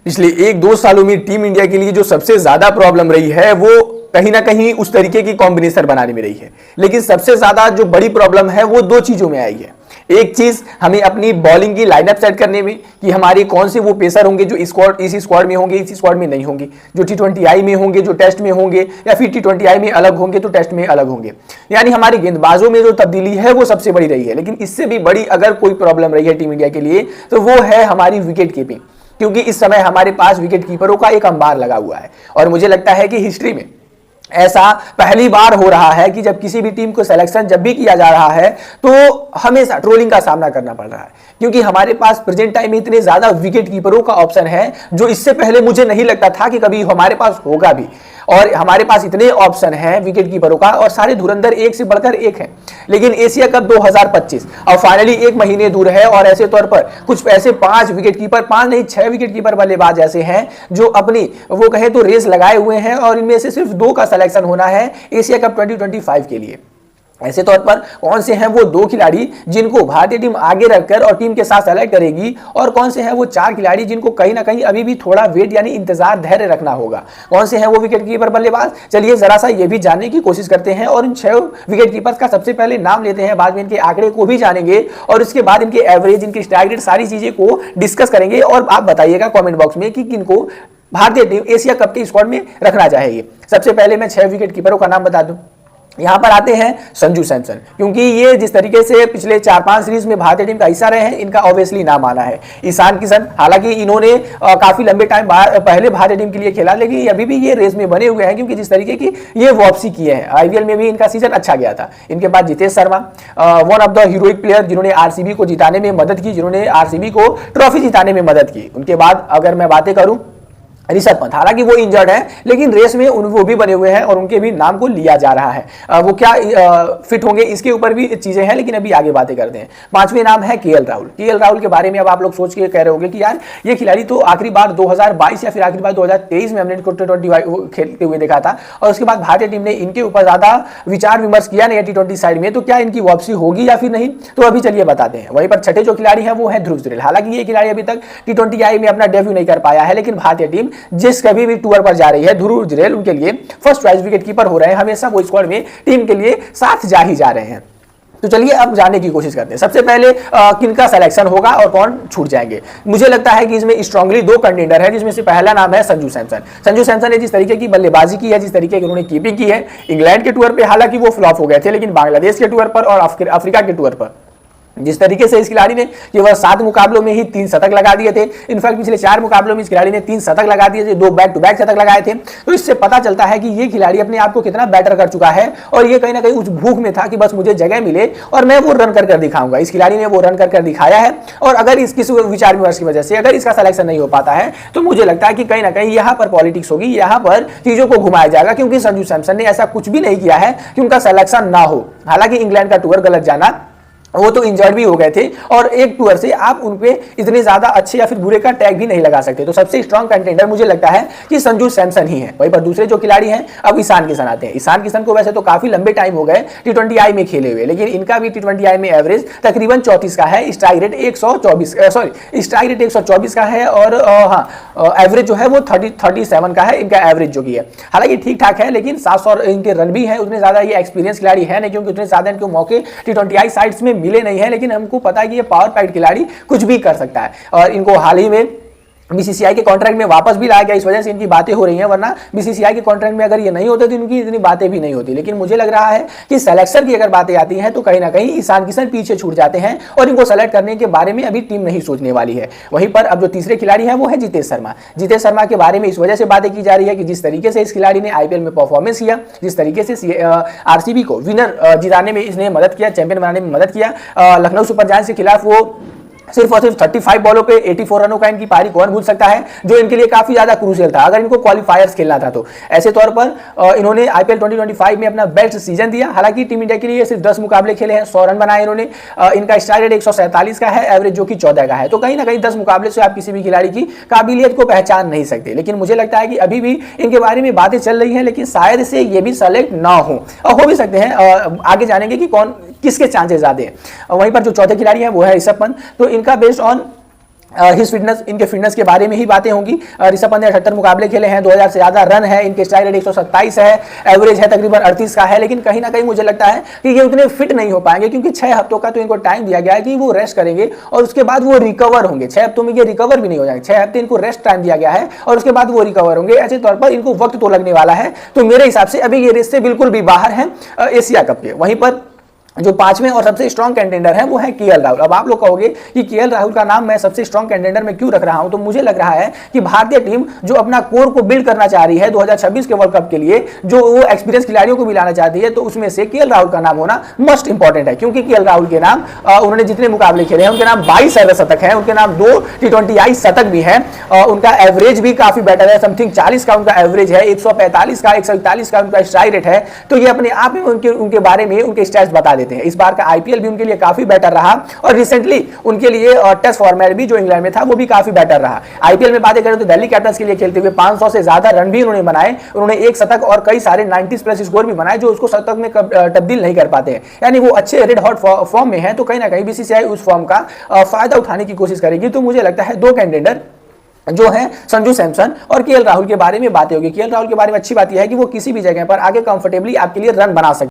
पिछले 1-2 सालों में टीम इंडिया के लिए जो सबसे ज्यादा प्रॉब्लम रही है वो कहीं ना कहीं उस तरीके की कॉम्बिनेशन बनाने में रही है। लेकिन सबसे ज्यादा जो बड़ी प्रॉब्लम है वो दो चीजों में आई है। एक चीज हमें अपनी बॉलिंग की लाइनअप सेट करने में कि हमारे कौन से वो पेसर होंगे जो इस स्क्वाड में होंगे, इस स्क्वाड में नहीं होंगे, जो T20I में होंगे, जो टेस्ट में होंगे, या फिर T20I में अलग होंगे तो टेस्ट में अलग होंगे। यानी हमारे गेंदबाजों में जो तब्दीली है वो सबसे बड़ी रही है। लेकिन इससे भी बड़ी अगर कोई प्रॉब्लम रही है टीम इंडिया के लिए तो वो है हमारी विकेट कीपिंग, क्योंकि इस समय हमारे पास विकेट कीपरों का एक अंबार लगा हुआ है। और मुझे लगता है कि हिस्ट्री में ऐसा पहली बार हो रहा है कि जब किसी भी टीम को सिलेक्शन जब भी किया जा रहा है तो हमेशा ट्रोलिंग का सामना करना पड़ रहा है, क्योंकि हमारे पास प्रेजेंट टाइम में इतने ज्यादा विकेट कीपरों का ऑप्शन है जो इससे पहले मुझे नहीं लगता था कि कभी हमारे पास होगा भी। और हमारे पास इतने ऑप्शन हैं विकेट कीपरों का और सारे धुरंधर एक से बढ़कर एक हैं। लेकिन एशिया कप 2025 अब फाइनली 1 महीने दूर है और ऐसे तौर पर कुछ ऐसे 5 विकेट कीपर, 5 नहीं 6 विकेट कीपर बल्लेबाज ऐसे हैं जो अपनी वो कहे तो रेस लगाए हुए हैं और इनमें से सिर्फ 2 का सिलेक्शन होना है एशिया कप 2025 के लिए। ऐसे तौर पर कौन से हैं वो 2 खिलाड़ी जिनको भारतीय टीम आगे रखकर और टीम के साथ सेलेक्ट करेगी, और कौन से हैं वो 4 खिलाड़ी जिनको कहीं ना कहीं अभी भी थोड़ा वेट यानी इंतजार धैर्य रखना होगा। कौन से हैं वो विकेट कीपर बल्लेबाज, चलिए जरा सा ये भी जानने की कोशिश करते हैं और इन 6 विकेट कीपर्स का सबसे पहले नाम लेते हैं, बाद में इनके आंकड़े को भी जानेंगे और उसके बाद इनके एवरेज, इनकी स्ट्राइक रेट, सारी चीजें को डिस्कस करेंगे। और आप बताइएगा कॉमेंट बॉक्स में कि किनको भारतीय टीम एशिया कप के स्क्वाड में रखना चाहेगी। सबसे पहले मैं 6 विकेट कीपरों का नाम बता दूं। यहां पर आते हैं संजू सैमसन, क्योंकि ये जिस तरीके से पिछले 4-5 सीरीज में भारतीय टीम का हिस्सा रहे हैं, इनका ऑब्वियसली नाम आना है। ईशान किशन, हालांकि इन्होंने काफी लंबे टाइम पहले भारतीय टीम के लिए खेला, लेकिन अभी भी ये रेस में बने हुए हैं, क्योंकि जिस तरीके की ये वापसी किए हैं, IPL में भी इनका सीजन अच्छा गया था। इनके बाद Jitesh Sharma, one of the heroic player जिन्होंने RCB को जिताने में मदद की, जिन्होंने RCB को ट्रॉफी जिताने में मदद की। उनके बाद अगर मैं बातें करूं ऋषभ पंत, हालांकि वो इंजर्ड है लेकिन रेस में वो भी बने हुए हैं और उनके भी नाम को लिया जा रहा है। वो क्या फिट होंगे इसके ऊपर भी चीजें हैं, लेकिन अभी आगे बातें करते हैं। 5वें नाम है KL राहुल। KL राहुल के बारे में अब आप लोग सोच के कह रहे होंगे कि यार ये खिलाड़ी तो आखिरी बार 2022 या फिर आखिरी बार 2023 में हमने इनको T20 खेलते हुए देखा था और उसके बाद भारतीय टीम ने इनके ऊपर ज्यादा विचार विमर्श किया नहीं T20 साइड में, तो क्या इनकी वापसी होगी या फिर नहीं, तो अभी चलिए बताते हैं। वहीं पर छठे जो खिलाड़ी है वो है ध्रुव जुरेल। हालांकि ये खिलाड़ी अभी तक T20I में अपना डेब्यू नहीं कर पाया है, लेकिन भारतीय टीम जिस कभी भी टूर पर जा रही है, ध्रुव जुरेल उनके लिए फर्स्ट चॉइस विकेट कीपर हो रहे हैं। हमेशा वो स्क्वाड में टीम के लिए साथ जा ही जा रहे हैं। तो चलिए अब जानने की कोशिश करते हैं सबसे पहले किनका सिलेक्शन होगा और कौन छूट जाएंगे। मुझे लगता है कि इसमें स्ट्रांगली 2 कंटेंडर है, जिसमें से पहला नाम है संजू सैमसन। संजू सैमसन ने जिस तरीके की बल्लेबाजी की है, जिस तरीके की उन्होंने कीपिंग की है, इंग्लैंड के टूर पे हालांकि वो फ्लॉप हो गए थे, लेकिन बांग्लादेश के टूर पर और अफ्रीका के टूर पर जिस तरीके से इस खिलाड़ी ने केवल 7 मुकाबलों में ही 3 शतक लगा दिए थे। इनफैक्ट पिछले 4 मुकाबलों में इस खिलाड़ी ने 3 शतक लगा दिए थे, 2 बैक टू बैक शतक लगाए थे। तो इससे पता चलता है कि ये खिलाड़ी अपने आप को कितना बेटर कर चुका है और ये कहीं ना कहीं उस भूख में था कि बस मुझे जगह मिले और मैं वो रन कर दिखाऊंगा। इस खिलाड़ी ने वो रन कर दिखाया है और अगर इसकी विचार विमर्श की वजह से अगर इसका सिलेक्शन नहीं हो पाता है तो मुझे लगता है कि कहीं ना कहीं यहाँ पर पॉलिटिक्स होगी, यहाँ पर चीजों को घुमाया जाएगा, क्योंकि संजू सैमसन ने ऐसा कुछ भी नहीं किया है कि उनका सिलेक्शन ना हो। हालांकि इंग्लैंड का टूर गलत जाना, वो तो इंजर्ड भी हो गए थे और एक टूर से आप उनपे इतने ज्यादा अच्छे या फिर बुरे का टैग भी नहीं लगा सकते। तो सबसे स्ट्रॉन्ग कंटेंडर मुझे लगता है कि संजू सैमसन ही है। वहीं पर दूसरे जो खिलाड़ी हैं अब ईशान किशन आते हैं। ईशान किशन को वैसे तो काफी लंबे टाइम हो गए T20I में खेले हुए, लेकिन इनका भी T20I में एवरेज तकरीबन 34 का है, स्ट्राइक रेट 124 का है और एवरेज जो है वो 37 का है इनका एवरेज जो की है। हालांकि ठीक ठाक है, लेकिन 700 इनके रन भी है, उतने ज्यादा ये एक्सपीरियंस खिलाड़ी है नहीं, क्योंकि उतने ज्यादा इनको मौके T20I साइड्स में मिले नहीं है। लेकिन हमको पता है कि ये पावर पैक्ड खिलाड़ी कुछ भी कर सकता है और इनको हाल ही में BCCI के कॉन्ट्रैक्ट में वापस भी लाया गया, इस वजह से इनकी बातें हो रही हैं, वरना BCCI के कॉन्ट्रैक्ट में अगर ये नहीं होते तो इनकी इतनी बातें भी नहीं होती। लेकिन मुझे लग रहा है कि सिलेक्शन की अगर बातें आती हैं तो कहीं ना कहीं ईशान किशन पीछे छूट जाते हैं और इनको सेलेक्ट करने के बारे में अभी टीम नहीं सोचने वाली है। वहीं पर अब जो तीसरे खिलाड़ी है वो है जितेश शर्मा। जितेश शर्मा के बारे में इस वजह से बातें की जा रही है कि जिस तरीके से इस खिलाड़ी ने IPL में परफॉर्मेंस किया, जिस तरीके से RCB को विनर जिताने में इसने मदद किया, चैंपियन बनाने में मदद किया, लखनऊ सुपर जायंट्स के खिलाफ वो सिर्फ और सिर्फ 35 बॉलों पे 84 रनों का इनकी पारी कौन भूल सकता है, जो इनके लिए काफी ज्यादा क्रूशियल था अगर इनको क्वालिफायर्स खेलना था तो। ऐसे तौर पर इन्होंने IPL 2025 में अपना बेस्ट सीजन दिया। हालांकि टीम इंडिया के लिए सिर्फ 10 मुकाबले खेले हैं, 100 रन बनाए इन्होंने। इनका स्ट्राइक रेट 147 का है, एवरेज जो कि 14 का है। तो कहीं ना कहीं 10 मुकाबले से आप किसी भी खिलाड़ी की काबिलियत को पहचान नहीं सकते। लेकिन मुझे लगता है कि अभी भी इनके बारे में बातें चल रही हैं, लेकिन शायद से ये भी सेलेक्ट ना हो भी सकते हैं। आगे जानेंगे कि कौन किसके चांसेस ज्यादा हैं। वहीं पर जो चौथे खिलाड़ी हैं वो है ऋषभ पंत। तो इनका बेस्ड ऑन हिज फिटनेस, इनके फिटनेस के बारे में ही बातें होंगी। ऋषभ पंत ने 78 मुकाबले खेले हैं, 2000 से ज्यादा रन है, इनके स्ट्राइक रेट 127 है, एवरेज है तकरीबन 38 का है, लेकिन कहीं ना कहीं मुझे लगता है कि ये उतने फिट नहीं हो पाएंगे, क्योंकि 6 हफ्तों का तो इनको टाइम दिया गया है कि वो रेस्ट करेंगे और उसके बाद वो रिकवर होंगे। 6 हफ्तों में ये रिकवर भी नहीं हो जाएंगे, 6 हफ्ते इनको रेस्ट टाइम दिया गया है और उसके बाद वो रिकवर होंगे। ऐसे तौर पर इनको वक्त तो लगने वाला है, तो मेरे हिसाब से अभी ये रेस से बिल्कुल भी बाहर है एशिया कप के। वहीं पर जो 5वें और सबसे स्ट्रॉन्ग कैंडिडेट है वो है केएल राहुल। अब आप लोग कहोगे कि केएल राहुल का नाम मैं सबसे स्ट्रॉन्ग कैंडिडेट में क्यों रख रहा हूं, तो मुझे लग रहा है कि भारतीय टीम जो अपना कोर को बिल्ड करना चाह रही है 2026 के वर्ल्ड कप के लिए, जो वो एक्सपीरियंस खिलाड़ियों को भी लाना चाहती है, तो उसमें से केएल राहुल का नाम होना मस्ट इंपॉर्टेंट है। क्योंकि केएल राहुल के नाम उन्होंने जितने मुकाबले खेले हैं उनके नाम 22 अर्धशतक है, उनके नाम 2 T20I शतक भी है, उनका एवरेज भी काफी बेटर है, समथिंग 40 का उनका एवरेज है, 145 का 141 का उनका स्ट्राइक रेट है। तो ये अपने आप में उनके बारे में उनके स्टैट्स बता देते हैं। इस बार का आईपीएल भी उनके लिए काफी बेटर रहा और रिसेंटली उनके लिए टेस्ट फॉर्मेट भी जो इंग्लैंड में था वो भी काफी बेटर रहा। आईपीएल में बातें करें तो दिल्ली कैपिटल्स के लिए खेलते हुए 500 से ज्यादा रन भी उन्होंने बनाए, उन्होंने एक शतक और कई सारे 90 प्लस स्कोर भी बनाए जो उसको शतक में तब्दील नहीं कर पाते हैं। यानी वो अच्छे रेड हॉट फॉर्म में है, तो कहीं ना कहीं बीसीसीआई उस फॉर्म का फायदा उठाने की कोशिश करेगी। तो मुझे लगता है 2 कैंडिडेट जो है संजू सैमसन और केएल राहुल के बारे में बातें होगी। केएल राहुल के बारे में अच्छी बात यह है कि वो किसी भी जगह पर आगे कंफर्टेबली आपके लिए रन बना सकते हैं।